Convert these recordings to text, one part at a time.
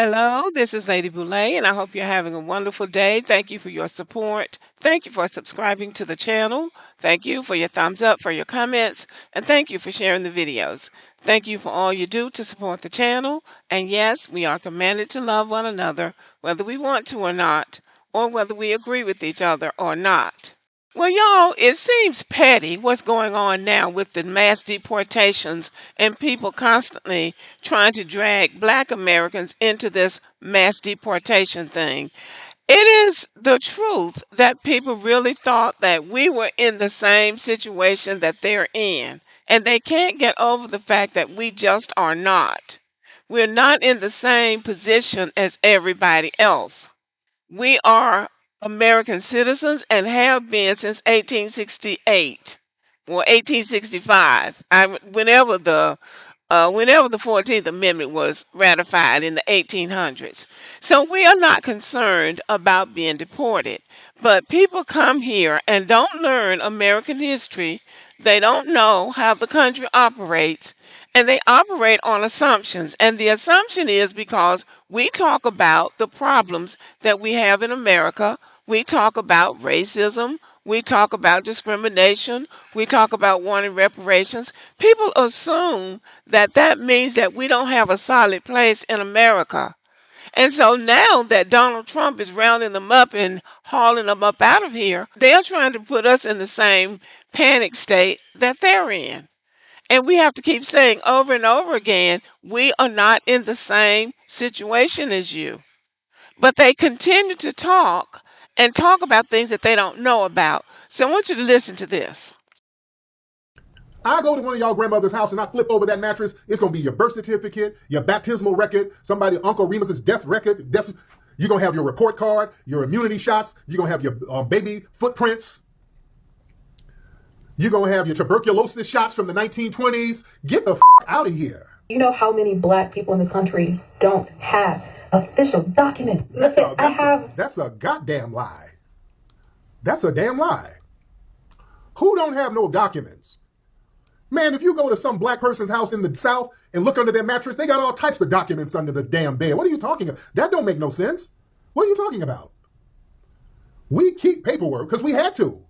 Hello, this is Lady Boulay, and I hope you're having a wonderful day. Thank you for your support. Thank you for subscribing to the channel. Thank you for your thumbs up, for your comments, and thank you for sharing the videos. Thank you for all you do to support the channel. And yes, we are commanded to love one another, whether we want to or not, or whether we agree with each other or not. Well, y'all, it seems petty what's going on now with the mass deportations and people constantly trying to drag Black Americans into this mass deportation thing. It is the truth that people really thought that we were in the same situation that they're in, and they can't get over the fact that we just are not. We're not in the same position as everybody else. We are American citizens and have been since 1868 or 1865. Whenever the 14th Amendment was ratified in the 1800s. So we are not concerned about being deported. But people come here and don't learn American history. They don't know how the country operates, and they operate on assumptions. And the assumption is because we talk about the problems that we have in America. We talk about racism. We talk about discrimination. We talk about wanting reparations. People assume that that means that we don't have a solid place in America. And so now that Donald Trump is rounding them up and hauling them up out of here, they're trying to put us in the same panic state that they're in. And we have to keep saying over and over again, we are not in the same situation as you. But they continue to talk and talk about things that they don't know about. So I want you to listen to this. I go to one of y'all grandmother's house and I flip over that mattress, it's gonna be your birth certificate, your baptismal record, somebody, Uncle Remus's death record. You're gonna have your report card, your immunity shots, you're gonna have your baby footprints, you're gonna have your tuberculosis shots from the 1920s. Get the out of here. You know how many Black people in this country don't have official documents? Let's say That's a goddamn lie. That's a damn lie. Who don't have no documents? Man, if you go to some Black person's house in the South and look under their mattress, they got all types of documents under the damn bed. What are you talking about? That don't make no sense. What are you talking about? We keep paperwork because we had to.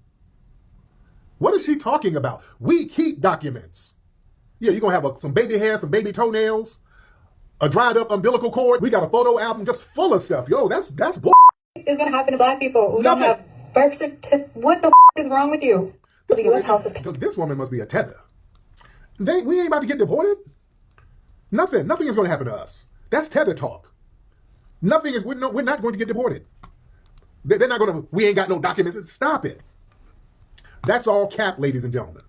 What is she talking about? We keep documents. Yeah, you're going to have some baby hair, some baby toenails, a dried up umbilical cord. We got a photo album just full of stuff. Yo, that's bull. It's going to happen to Black people who don't have birth certificate. What the is wrong with you? This woman must be a tether. We ain't about to get deported. Nothing is going to happen to us. That's tether talk. We're not going to get deported. They're not going to, we ain't got no documents. Stop it. That's all cap, ladies and gentlemen.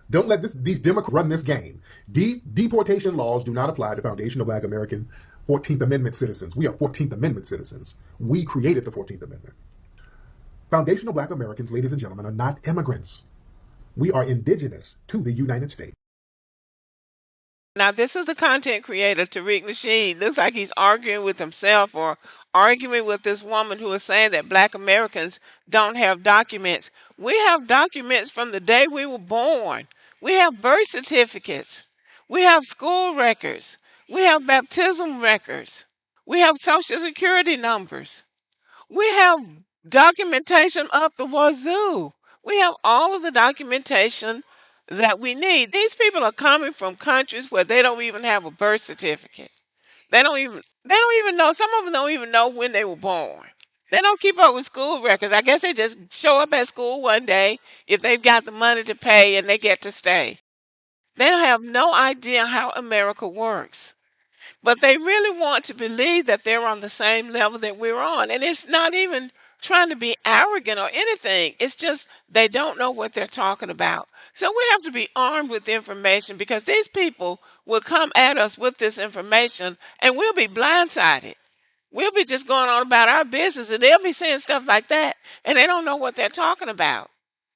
Don't let these Democrats run this game. Deportation laws do not apply to foundational Black American 14th Amendment citizens. We are 14th Amendment citizens. We created the 14th Amendment. Foundational Black Americans, ladies and gentlemen, are not immigrants. We are indigenous to the United States. Now, this is the content creator, Tariq Nasheed. Looks like he's arguing with himself or arguing with this woman who is saying that Black Americans don't have documents. We have documents from the day we were born. We have birth certificates. We have school records. We have baptism records. We have social security numbers. We have documentation up the wazoo. We have all of the documentation that we need. These people are coming from countries where they don't even have a birth certificate. They don't even know, some of them don't even know when they were born. They don't keep up with school records. I guess they just show up at school one day if they've got the money to pay and they get to stay. They don't have no idea how America works. But they really want to believe that they're on the same level that we're on. And it's not even trying to be arrogant or anything. It's just they don't know what they're talking about. So we have to be armed with information because these people will come at us with this information and we'll be blindsided. We'll be just going on about our business and they'll be saying stuff like that and they don't know what they're talking about.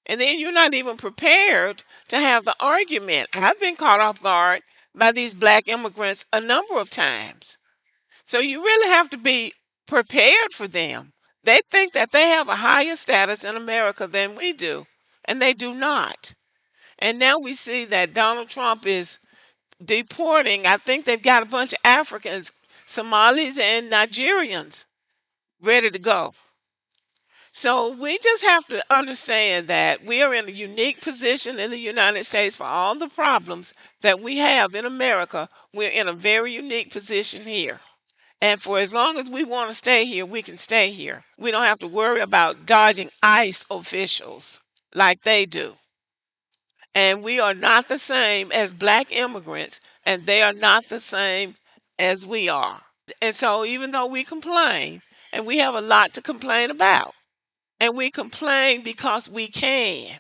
And then you're not even prepared to have the argument. I've been caught off guard by these Black immigrants a number of times. So you really have to be prepared for them. They think that they have a higher status in America than we do, and they do not. And now we see that Donald Trump is deporting. I think they've got a bunch of Africans Somalis and Nigerians ready to go. So we just have to understand that we are in a unique position in the United States for all the problems that we have in America. We're in a very unique position here. And for as long as we want to stay here, we can stay here. We don't have to worry about dodging ICE officials like they do. And we are not the same as black immigrants, and they are not the same as we are. And so, even though we complain, and we have a lot to complain about, and we complain because we can.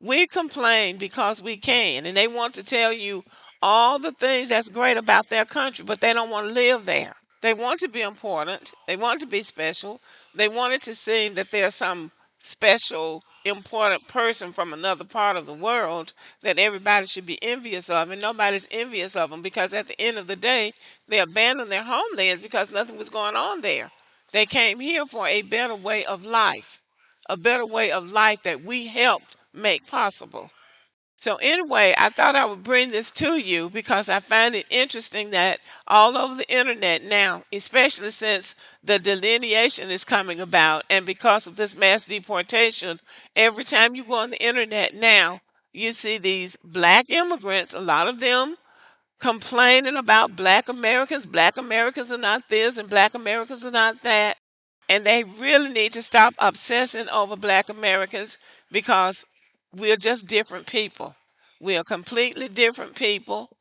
We complain because we can. And they want to tell you all the things that's great about their country, but they don't want to live there. They want to be important. They want to be special. They want it to seem that there's some special, important person from another part of the world that everybody should be envious of. And nobody's envious of them because at the end of the day, they abandoned their homelands because nothing was going on there. They came here for a better way of life, a better way of life that we helped make possible. So anyway, I thought I would bring this to you because I find it interesting that all over the internet now, especially since the delineation is coming about and because of this mass deportation, every time you go on the internet now, you see these black immigrants, a lot of them complaining about black Americans. Black Americans are not this and black Americans are not that. And they really need to stop obsessing over black Americans because we're just different people. We are completely different people,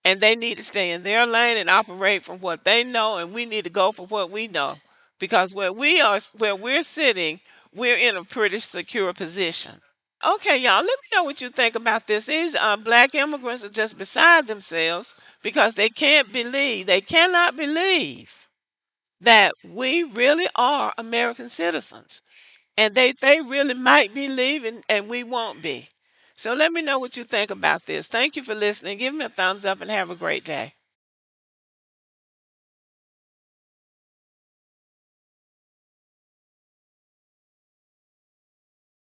and they need to stay in their lane and operate from what they know, and we need to go for what we know. Because where we're sitting, we're in a pretty secure position. Okay, y'all, let me know what you think about this. These black immigrants are just beside themselves because they cannot believe that we really are American citizens. And they really might be leaving and we won't be. So let me know what you think about this. Thank you for listening. Give me a thumbs up and have a great day.